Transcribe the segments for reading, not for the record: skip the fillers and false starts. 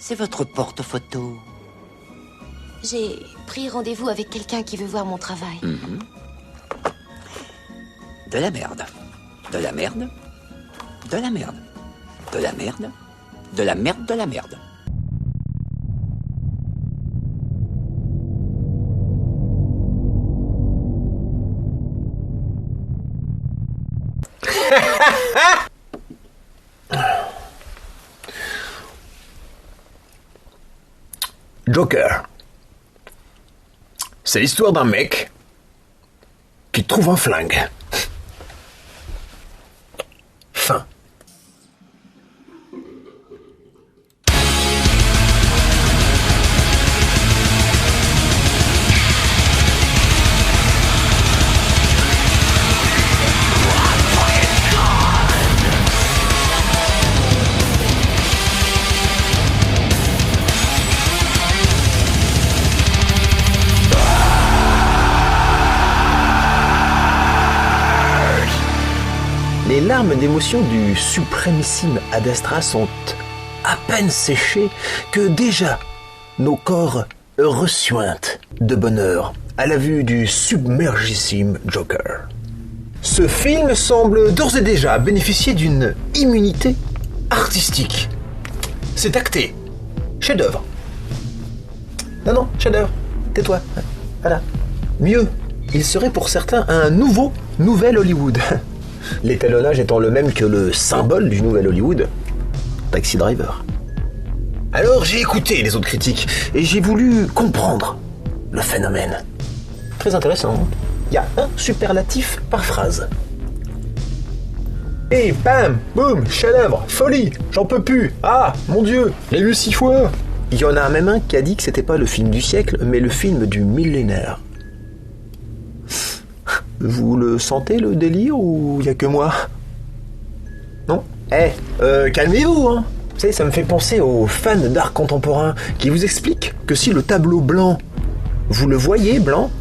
C'est votre porte-photo. J'ai pris rendez-vous avec quelqu'un qui veut voir mon travail. De la merde. De la merde. De la merde. De la merde. De la merde, de la merde. Joker. C'est l'histoire d'un mec qui trouve un flingue. Fin. Les larmes d'émotion du suprêmissime Ad Astra sont à peine séchées que déjà nos corps ressuintent de bonheur à la vue du submergissime Joker. Ce film semble d'ores et déjà bénéficier d'une immunité artistique. C'est acté. Chef-d'œuvre. Non, chef-d'œuvre. Tais-toi. Voilà. Mieux, il serait pour certains un nouvel Hollywood. L'étalonnage étant le même que le symbole du nouvel Hollywood, Taxi Driver. Alors j'ai écouté les autres critiques et j'ai voulu comprendre le phénomène. Très intéressant. Il y a un superlatif par phrase. Et bam, boum, chef-d'œuvre, folie, j'en peux plus. Ah, mon Dieu, l'ai vu 6 fois. Il y en a même un qui a dit que c'était pas le film du siècle, mais le film du millénaire. Vous le sentez, le délire, ou il y a que moi? Non? Calmez-vous, hein. Vous savez, ça me fait penser aux fans d'art contemporain qui vous expliquent que si le tableau blanc, vous le voyez blanc,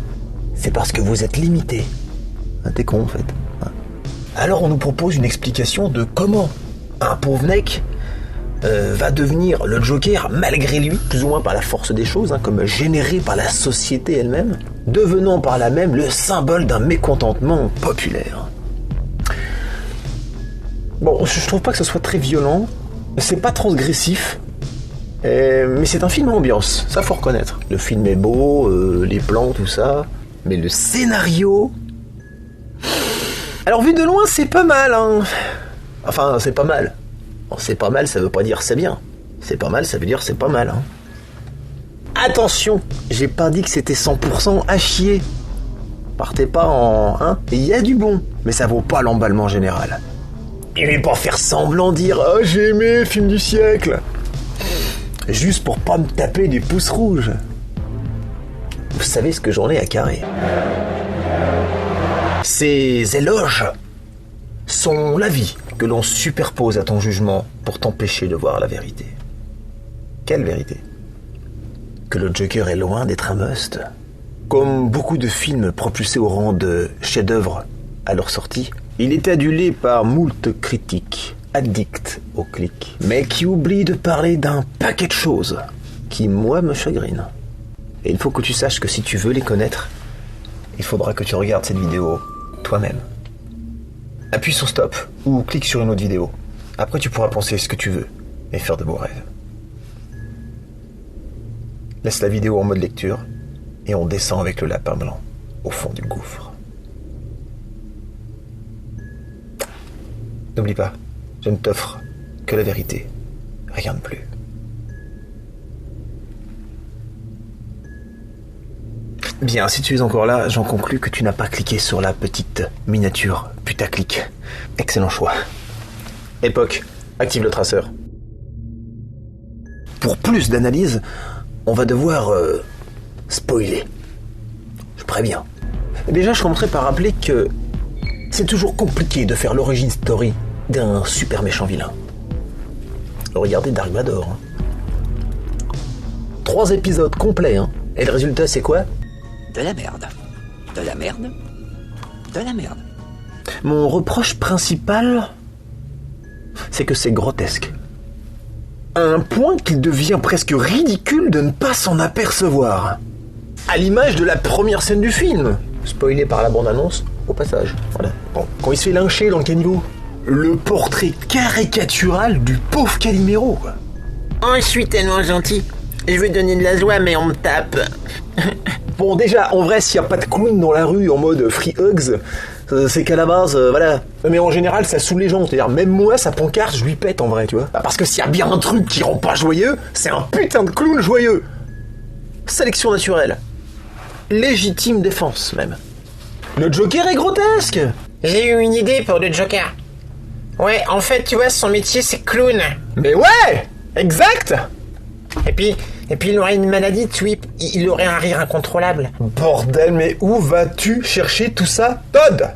c'est parce que vous êtes limité. Ah, t'es con, en fait. Alors on nous propose une explication de comment un pauvre mec va devenir le Joker malgré lui, plus ou moins par la force des choses, comme généré par la société elle-même, devenant par là même le symbole d'un mécontentement populaire. Bon, je trouve pas que ce soit très violent, c'est pas transgressif, mais c'est un film à ambiance, ça faut reconnaître. Le film est beau, les plans, tout ça, mais le scénario... Alors vu de loin, c'est pas mal, hein. Enfin, c'est pas mal. Bon, c'est pas mal, ça veut pas dire c'est bien. C'est pas mal, ça veut dire c'est pas mal, hein. Attention, j'ai pas dit que c'était 100% à chier. Partez pas en... Il y a du bon, mais ça vaut pas l'emballement général. Et vais pas faire semblant dire « Oh, j'ai aimé, film du siècle !» Juste pour pas me taper des pouces rouges. Vous savez ce que j'en ai à carrer. Ces éloges sont l'avis que l'on superpose à ton jugement pour t'empêcher de voir la vérité. Quelle vérité? Que le Joker est loin d'être un must. Comme beaucoup de films propulsés au rang de chef-d'œuvre à leur sortie, il est adulé par moult critiques, addicts au clic, mais qui oublient de parler d'un paquet de choses qui, moi, me chagrinent. Et il faut que tu saches que si tu veux les connaître, il faudra que tu regardes cette vidéo toi-même. Appuie sur stop ou clique sur une autre vidéo. Après, tu pourras penser ce que tu veux et faire de beaux rêves. Laisse la vidéo en mode lecture et on descend avec le lapin blanc au fond du gouffre. N'oublie pas, je ne t'offre que la vérité, rien de plus. Bien, si tu es encore là, j'en conclus que tu n'as pas cliqué sur la petite miniature putaclic. Excellent choix. Époque, active le traceur. Pour plus d'analyse, on va devoir spoiler. Je préviens. Déjà, je commencerai par rappeler que c'est toujours compliqué de faire l'origin story d'un super méchant vilain. Regardez Dark Vador. 3 épisodes complets, et le résultat c'est quoi? De la merde. De la merde. De la merde. Mon reproche principal, c'est que c'est grotesque. À un point qu'il devient presque ridicule de ne pas s'en apercevoir. À l'image de la première scène du film. Spoilé par la bande-annonce, au passage. Voilà. Bon, quand il se fait lyncher dans le caniveau. Le portrait caricatural du pauvre Calimero, quoi. Oh, je suis tellement gentil. Je veux donner de la joie, mais on me tape. Bon, déjà, en vrai, s'il n'y a pas de clown dans la rue en mode free hugs, c'est qu'à la base, voilà. Mais en général, ça saoule les gens. C'est-à-dire, même moi, sa pancarte, je lui pète en vrai, tu vois. Parce que s'il y a bien un truc qui rend pas joyeux, c'est un putain de clown joyeux. Sélection naturelle. Légitime défense, même. Le Joker est grotesque. J'ai eu une idée pour le Joker. Ouais, en fait, tu vois, son métier, c'est clown. Mais ouais, exact. Et puis il aurait une maladie, tu vois, il aurait un rire incontrôlable. Bordel, mais où vas-tu chercher tout ça, Todd?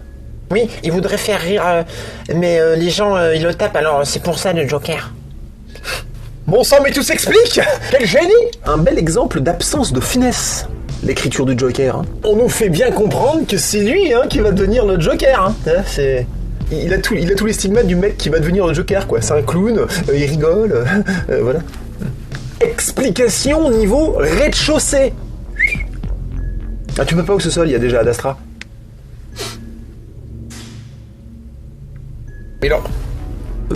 Oui, il voudrait faire rire, mais les gens, ils le tapent, alors c'est pour ça le Joker. Bon sang, mais tout s'explique. Quel génie. Un bel exemple d'absence de finesse, l'écriture du Joker. Hein. On nous fait bien comprendre que c'est lui qui va devenir le Joker. Hein. C'est... Il a tous les stigmates du mec qui va devenir le Joker, quoi. C'est un clown, il rigole, voilà. Explication niveau rez-de-chaussée. Ah, tu peux pas au sous-sol, il y a déjà Ad Astra. Mais non.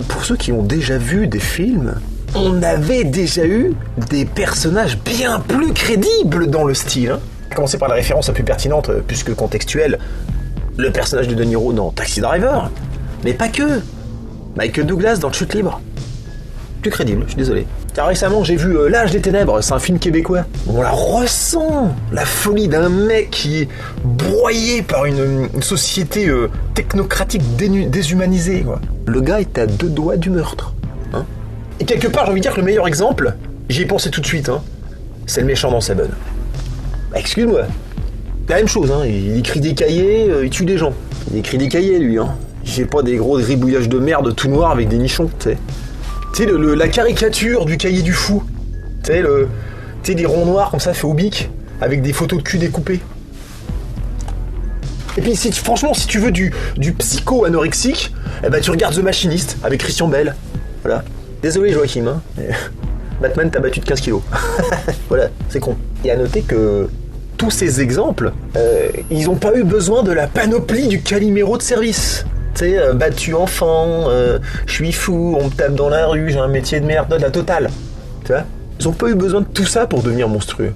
Pour ceux qui ont déjà vu des films, on avait déjà eu des personnages bien plus crédibles dans le style. Hein. À commencer par la référence la plus pertinente, puisque contextuelle, le personnage de De Niro dans Taxi Driver. Mais pas que. Michael Douglas dans Chute libre. Plus crédible, je suis désolé. Car récemment, j'ai vu L'Âge des Ténèbres, c'est un film québécois. On la ressent, la folie d'un mec qui est broyé par une société technocratique déshumanisée. Quoi. Le gars est à 2 doigts du meurtre. Hein. Et quelque part, j'ai envie de dire que le meilleur exemple, j'y ai pensé tout de suite, c'est le méchant dans Seven. Bah, excuse-moi, c'est la même chose, il écrit des cahiers, il tue des gens. Il écrit des cahiers, lui. J'ai pas des gros gribouillages de merde tout noir avec des nichons, tu sais. Tu sais, la caricature du cahier du fou. Tu sais, des ronds noirs comme ça, fait au bic, avec des photos de cul découpées. Et puis, franchement, si tu veux du psycho-anorexique, tu regardes The Machinist, avec Christian Bale. Voilà. Désolé, Joachim, Batman t'a battu de 15 kilos. Voilà, c'est con. Et à noter que tous ces exemples, ils n'ont pas eu besoin de la panoplie du Calimero de service. Tu sais, battu enfant, je suis fou, on me tape dans la rue, j'ai un métier de merde, la totale. Tu vois ? Ils ont pas eu besoin de tout ça pour devenir monstrueux.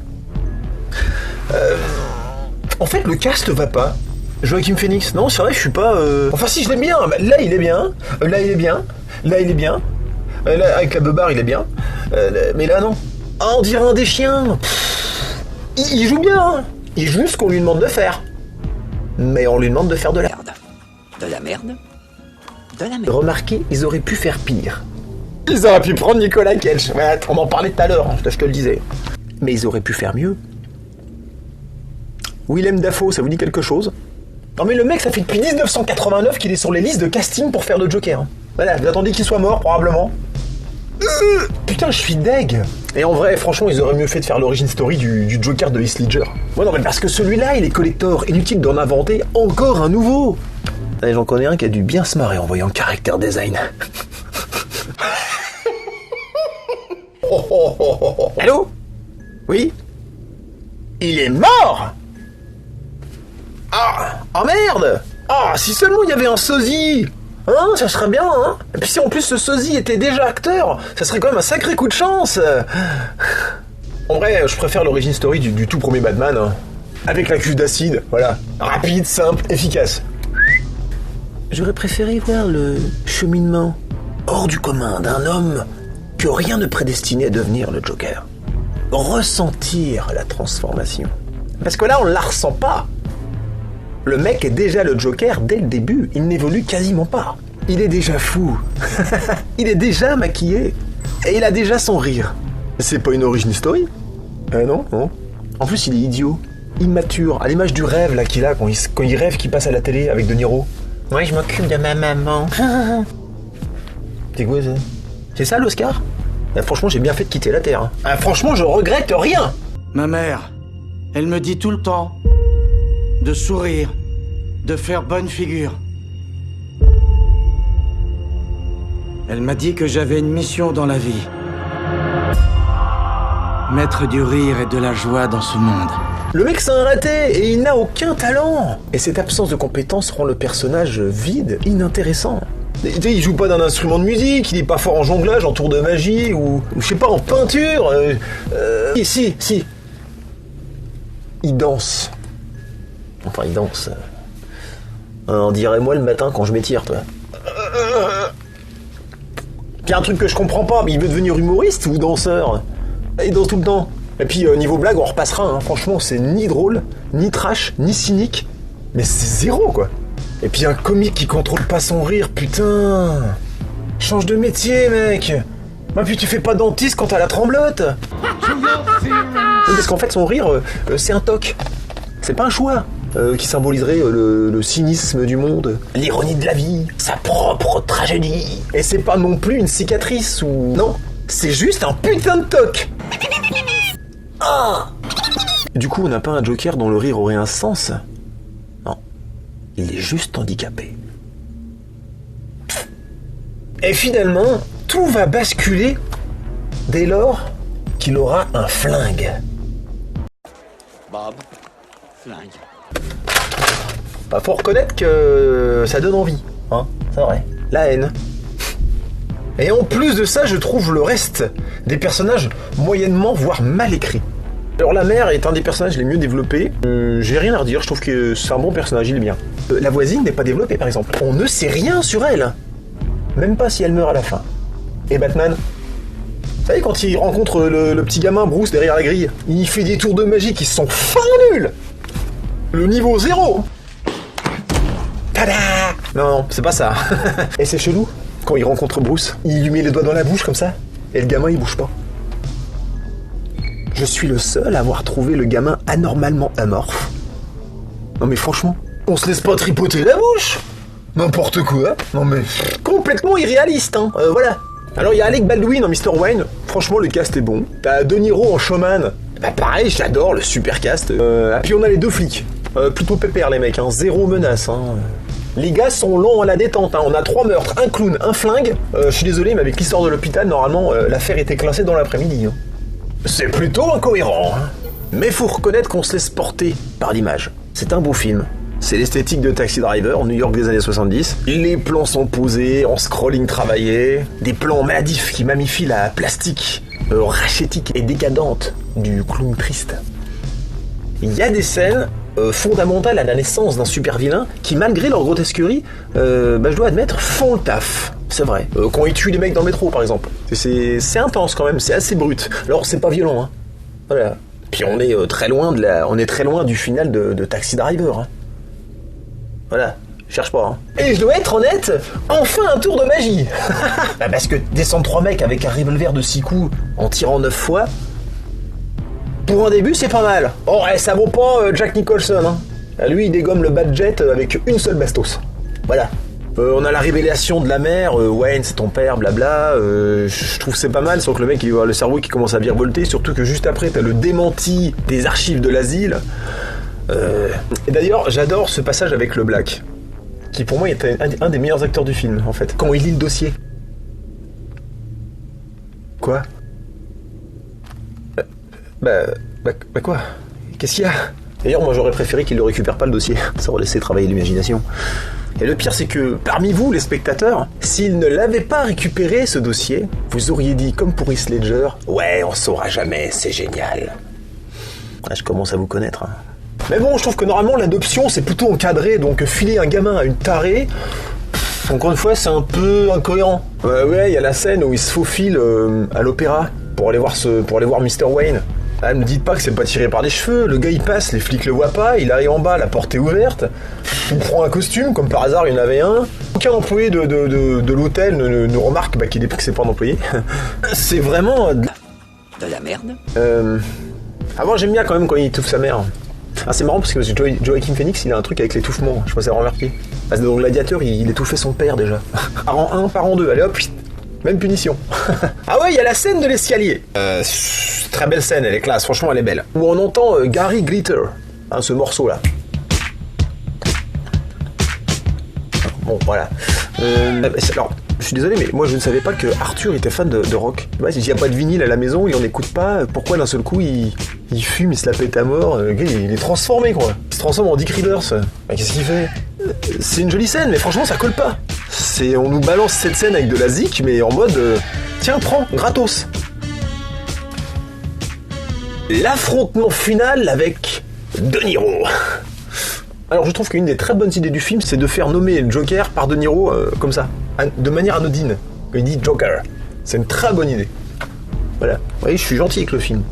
En fait, le cast va pas. Joaquin Phoenix, non, c'est vrai, je suis pas... Enfin si, je l'aime bien, là il est bien, là il est bien, là il est bien, là avec la beubare il est bien, mais là non. Ah, on dirait un des chiens. Il joue bien, il joue ce qu'on lui demande de faire. Mais on lui demande de faire de la merde. De la merde. De la merde. Remarquez, ils auraient pu faire pire. Ils auraient pu prendre Nicolas Cage. Ouais, on en parlait tout à l'heure, je te le disais. Mais ils auraient pu faire mieux. Willem Dafoe, ça vous dit quelque chose ? Non mais le mec, ça fait depuis 1989 qu'il est sur les listes de casting pour faire le Joker. Voilà, vous attendiez qu'il soit mort, probablement. Putain, je suis deg. Et en vrai, franchement, ils auraient mieux fait de faire l'origin story du Joker de Heath Ledger. Ouais, non, mais parce que celui-là, il est collector. Inutile d'en inventer encore un nouveau. Allez, j'en connais un qui a dû bien se marrer en voyant le character design. Allô ? Oui ? Il est mort ? Ah merde ! Ah, si seulement il y avait un sosie ! Ça serait bien, Et puis si en plus ce sosie était déjà acteur, ça serait quand même un sacré coup de chance. En vrai, je préfère l'origin story du tout premier Batman, avec la cuve d'acide, voilà. Rapide, simple, efficace. J'aurais préféré voir le cheminement hors du commun d'un homme que rien ne prédestinait à devenir le Joker. Ressentir la transformation. Parce que là, on la ressent pas. Le mec est déjà le Joker dès le début, il n'évolue quasiment pas. Il est déjà fou. Il est déjà maquillé. Et il a déjà son rire. C'est pas une origin story ? Non. En plus, il est idiot, immature, à l'image du rêve là qu'il a quand il rêve qu'il passe à la télé avec De Niro. Ouais, je m'occupe de ma maman. C'est quoi ça ? C'est ça l'Oscar ? Franchement, j'ai bien fait de quitter la Terre. Franchement, je regrette rien. Ma mère, elle me dit tout le temps de sourire, de faire bonne figure. Elle m'a dit que j'avais une mission dans la vie. Mettre du rire et de la joie dans ce monde. Le mec c'est un raté et il n'a aucun talent. Et cette absence de compétence rend le personnage vide, inintéressant. Il joue pas d'un instrument de musique, il est pas fort en jonglage, en tour de magie, ou je sais pas, en peinture. Si. Il danse. Enfin, il danse. On dirait moi le matin quand je m'étire, toi. Il y a un truc que je comprends pas, mais il veut devenir humoriste ou danseur? Il danse tout le temps. Et puis niveau blague, on repassera, hein. Franchement, c'est ni drôle, ni trash, ni cynique. Mais c'est zéro, quoi. Et puis un comique qui contrôle pas son rire, putain. Change de métier, mec. Bah puis tu fais pas dentiste quand t'as la tremblote. Parce qu'en fait, son rire, c'est un toc. C'est pas un choix. Qui symboliserait le cynisme du monde, l'ironie de la vie, sa propre tragédie. Et c'est pas non plus une cicatrice ou... Non, c'est juste un putain de toc. Ah. Du coup, on n'a pas un Joker dont le rire aurait un sens. Non, il est juste handicapé. Et finalement, tout va basculer dès lors qu'il aura un flingue. Bob, flingue. Bah, faut reconnaître que ça donne envie, hein, c'est vrai. La haine. Et en plus de ça, je trouve le reste des personnages moyennement, voire mal écrits. Alors la mère est un des personnages les mieux développés. J'ai rien à redire, je trouve que c'est un bon personnage, il est bien. La voisine n'est pas développée par exemple. On ne sait rien sur elle. Même pas si elle meurt à la fin. Et Batman, vous savez quand il rencontre le petit gamin Bruce derrière la grille, il fait des tours de magie qui sont fin nuls. Le niveau 0. Tada! Non, c'est pas ça. Et c'est chelou, quand il rencontre Bruce, il lui met les doigts dans la bouche comme ça, et le gamin il bouge pas. Je suis le seul à avoir trouvé le gamin anormalement amorphe. Non mais franchement, on se laisse pas tripoter la bouche. N'importe quoi. Non mais complètement irréaliste, hein. Voilà. Alors il y a Alec Baldwin en Mr. Wayne. Franchement le cast est bon. T'as De Niro en Showman. Bah pareil, j'adore le super cast. Puis on a les deux flics. Plutôt pépère les mecs, hein. Zéro menace, hein. Les gars sont longs à la détente, hein. On a 3 meurtres, un clown, un flingue. Je suis désolé, mais avec l'histoire de l'hôpital, normalement, l'affaire était classée dans l'après-midi, hein. C'est plutôt incohérent, hein. Mais faut reconnaître qu'on se laisse porter par l'image. C'est un beau film. C'est l'esthétique de Taxi Driver, New York des années 70. Les plans sont posés, en scrolling travaillé. Des plans maladifs qui mammifient la plastique, rachétique et décadente du clown triste. Il y a des scènes fondamentales à la naissance d'un super vilain qui, malgré leur grotesquerie, je dois admettre, font le taf. C'est vrai. Quand ils tuent les mecs dans le métro, par exemple. C'est intense quand même, c'est assez brut. Alors c'est pas violent, hein. Voilà. Puis on est très loin du final de Taxi Driver, hein. Voilà. Cherche pas, hein. Et je dois être honnête, enfin un tour de magie. Parce que descendre 3 mecs avec un revolver de 6 coups en tirant 9 fois, pour un début, c'est pas mal. Oh, ça vaut pas Jack Nicholson, hein. Lui, il dégomme le Badjet avec une seule bastos. Voilà. On a la révélation de la mère, Wayne, c'est ton père, blabla. Je trouve que c'est pas mal, sauf que le mec, il a le cerveau qui commence à virevolter, surtout que juste après, t'as le démenti des archives de l'asile. Et d'ailleurs, j'adore ce passage avec le Black, qui pour moi est un des meilleurs acteurs du film, en fait. Quand il lit le dossier. Quoi ? Quoi ? Qu'est-ce qu'il y a ? D'ailleurs, moi j'aurais préféré qu'il ne récupère pas le dossier. Ça aurait laissé travailler l'imagination. Et le pire, c'est que parmi vous, les spectateurs, s'il ne l'avait pas récupéré, ce dossier, vous auriez dit, comme pour Heath Ledger, ouais, on saura jamais, c'est génial. Ah, je commence à vous connaître, hein. Mais bon, je trouve que normalement, l'adoption, c'est plutôt encadré, donc filer un gamin à une tarée, encore une fois, c'est un peu incohérent. Ouais, il y a la scène où il se faufile à l'opéra pour aller voir Mr. Wayne. Ah, ne dites pas que c'est pas tiré par les cheveux, le gars il passe, les flics le voient pas, il arrive en bas, la porte est ouverte, il prend un costume, comme par hasard il y en avait un. Aucun employé de l'hôtel ne remarque que c'est pas un employé. C'est vraiment... De la merde. Avant j'aime bien quand même quand il étouffe sa mère. Ah, c'est marrant parce que Joaquin Phoenix il a un truc avec l'étouffement, je sais pas si vous avez remarqué. Parce que dans Gladiateur il étouffait son père déjà. Par an 1, par an 2, allez hop, même punition. Ah ouais, il y a la scène de l'escalier. Très belle scène, elle est classe, franchement elle est belle. Où on entend Gary Glitter, hein, ce morceau là. Bon, voilà. Alors, Je suis désolé, mais moi je ne savais pas que Arthur était fan de rock. Ouais, s'il n'y a pas de vinyle à la maison, il en écoute pas, pourquoi d'un seul coup il fume, il se la pète à mort, le gars il est transformé quoi. Il se transforme en Dick Rivers. Bah, qu'est-ce qu'il fait? C'est une jolie scène, mais franchement ça colle pas. On nous balance cette scène avec de la zik, mais en mode tiens, prends, gratos. L'affrontement final avec De Niro. Alors je trouve qu'une des très bonnes idées du film, c'est de faire nommer le Joker par De Niro comme ça, de manière anodine. Quand il dit Joker, c'est une très bonne idée. Voilà, vous voyez, je suis gentil avec le film.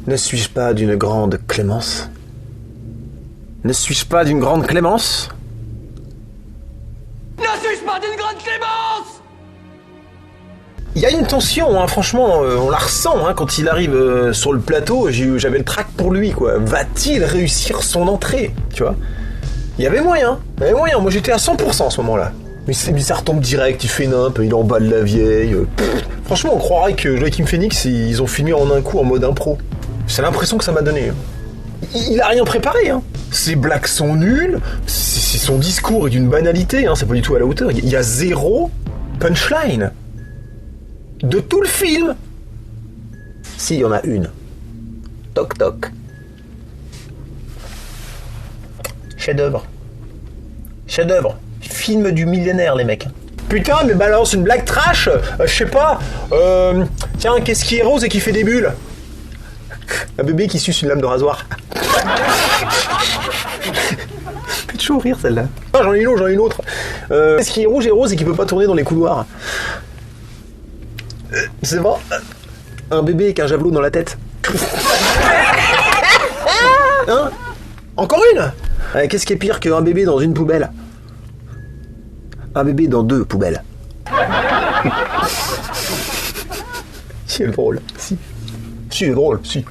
Ne suis-je pas d'une grande clémence? Ne suis-je pas d'une grande clémence? Ne suis-je pas d'une grande clémence? Il y a une tension, hein, franchement, on la ressent hein, quand il arrive sur le plateau, j'avais le trac pour lui, quoi. Va-t-il réussir son entrée, tu vois? Il y avait moyen, moi j'étais à 100% à ce moment-là. Mais ça retombe direct, il fait nimp, il emballe la vieille. Franchement, on croirait que Joaquin Phoenix, ils ont filmé en un coup en mode impro. C'est l'impression que ça m'a donné. Il a rien préparé, hein. Ses blagues sont nulles, son discours est d'une banalité, hein, c'est pas du tout à la hauteur. Il y a zéro punchline. De tout le film. Si, il y en a une. Toc toc. Chef-d'œuvre. Chef-d'œuvre. Film du millénaire, les mecs. Putain, mais balance une blague trash. Je sais pas. Tiens, qu'est-ce qui est rose et qui fait des bulles? Un bébé qui suce une lame de rasoir. Fait toujours rire celle-là. Ah, j'en ai une autre. Qu'est-ce qui est rouge et rose et qui peut pas tourner dans les couloirs? C'est vrai. Un bébé avec un javelot dans la tête. Hein? Encore une? Qu'est-ce qui est pire qu'un bébé dans une poubelle? Un bébé dans 2 poubelles. Si, elle est drôle. Si, elle est drôle, si.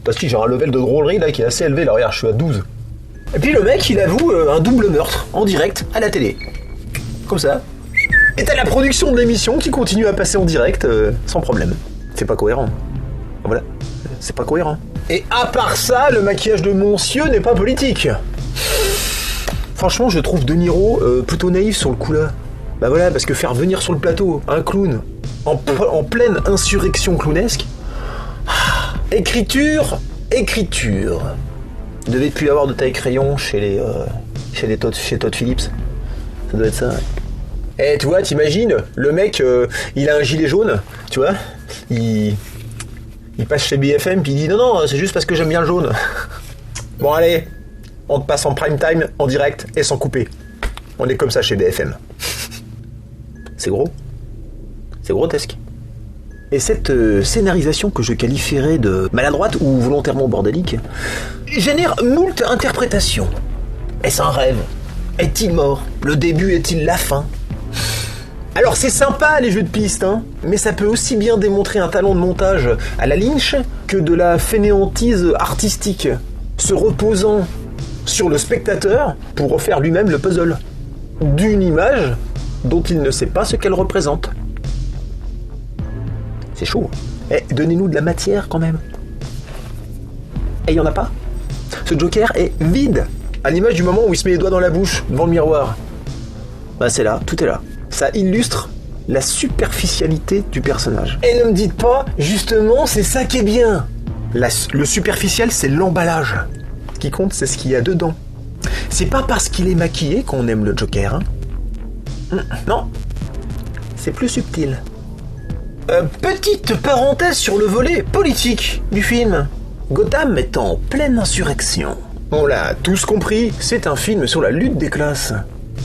Parce que j'ai un level de drôlerie là qui est assez élevé. Là, regarde, je suis à 12. Et puis le mec, il avoue un double meurtre en direct à la télé. Comme ça. Et t'as la production de l'émission qui continue à passer en direct sans problème. C'est pas cohérent. Voilà. C'est pas cohérent. Et à part ça, le maquillage de monsieur n'est pas politique. Franchement, je trouve De Niro plutôt naïf sur le coup là. Bah voilà, parce que faire venir sur le plateau un clown en pleine insurrection clownesque. Écriture. Il devait plus y avoir de taille crayon chez Todd Phillips. Ça doit être ça. Ouais. Tu vois, t'imagines, le mec, il a un gilet jaune, tu vois, il passe chez BFM puis il dit non, c'est juste parce que j'aime bien le jaune. Bon allez, on te passe en prime time, en direct et sans couper. On est comme ça chez BFM. C'est gros. C'est grotesque. Et cette scénarisation que je qualifierais de maladroite ou volontairement bordélique génère moult interprétations. Est-ce un rêve? Est-il mort? Le début est-il la fin? Alors c'est sympa les jeux de pistes, hein, mais ça peut aussi bien démontrer un talent de montage à la Lynch que de la fainéantise artistique, se reposant sur le spectateur pour refaire lui-même le puzzle d'une image dont il ne sait pas ce qu'elle représente. C'est chaud. Donnez-nous de la matière quand même. Et il n'y en a pas. Ce Joker est vide, à l'image du moment où il se met les doigts dans la bouche devant le miroir. Bah c'est là, tout est là. Ça illustre la superficialité du personnage. Et ne me dites pas, justement, c'est ça qui est bien. Le superficiel, c'est l'emballage. Ce qui compte, c'est ce qu'il y a dedans. C'est pas parce qu'il est maquillé qu'on aime le Joker, hein. Non, c'est plus subtil. Petite parenthèse sur le volet politique du film. Gotham est en pleine insurrection. On l'a tous compris, c'est un film sur la lutte des classes.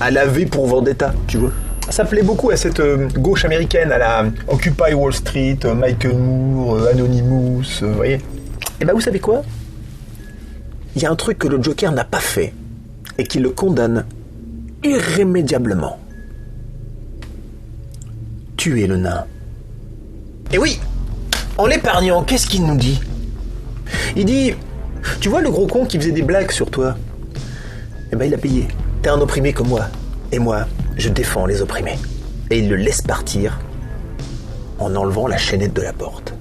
À la V pour Vendetta, tu vois. Ça plaît beaucoup à cette gauche américaine, à la Occupy Wall Street, Michael Moore, Anonymous, vous voyez. Et bah vous savez quoi? Il y a un truc que le Joker n'a pas fait, et qui le condamne irrémédiablement. Tuer le nain. Et oui, en l'épargnant, qu'est-ce qu'il nous dit? Il dit, tu vois le gros con qui faisait des blagues sur toi? Eh ben il a payé. T'es un opprimé comme moi. Et moi, je défends les opprimés. Et il le laisse partir en enlevant la chaînette de la porte.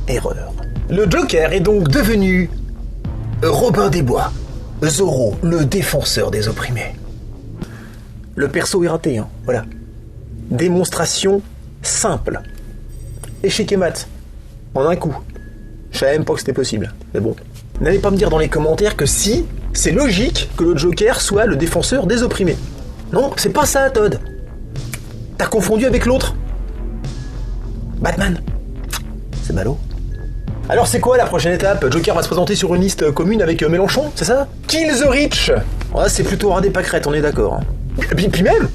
Erreur. Le Joker est donc devenu Robin des Bois, Zorro, le défenseur des opprimés. Le perso est raté, hein. Voilà. Démonstration simple. Échec et mat. En un coup. Je savais même pas que c'était possible. Mais bon. N'allez pas me dire dans les commentaires que si, c'est logique que le Joker soit le défenseur des opprimés. Non, c'est pas ça, Todd. T'as confondu avec l'autre. Batman. C'est ballot. Alors c'est quoi la prochaine étape? Joker va se présenter sur une liste commune avec Mélenchon, c'est ça? Kill the rich. Ouais, c'est plutôt un des pâquerettes, on est d'accord. Puis même,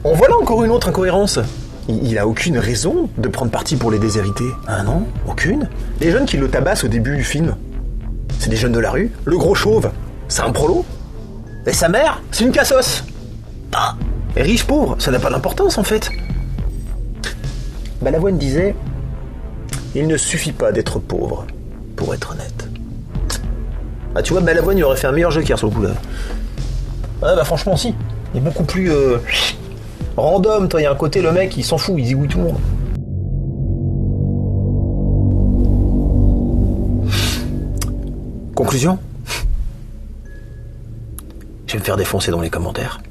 on voit là encore une autre incohérence. Il a aucune raison de prendre parti pour les déshérités. Ah non, aucune. Les jeunes qui le tabassent au début du film, c'est des jeunes de la rue. Le gros chauve, c'est un prolo. Et sa mère, c'est une cassos. Ah. Et riche pauvre, ça n'a pas d'importance en fait. Balavoine disait: il ne suffit pas d'être pauvre pour être honnête. Ah tu vois, Balavoine il aurait fait un meilleur Joker sur le coup là. Ah bah franchement si. Il est beaucoup plus random, toi, il y a un côté, le mec il s'en fout, il zigouille tout le monde. Conclusion? Je vais me faire défoncer dans les commentaires.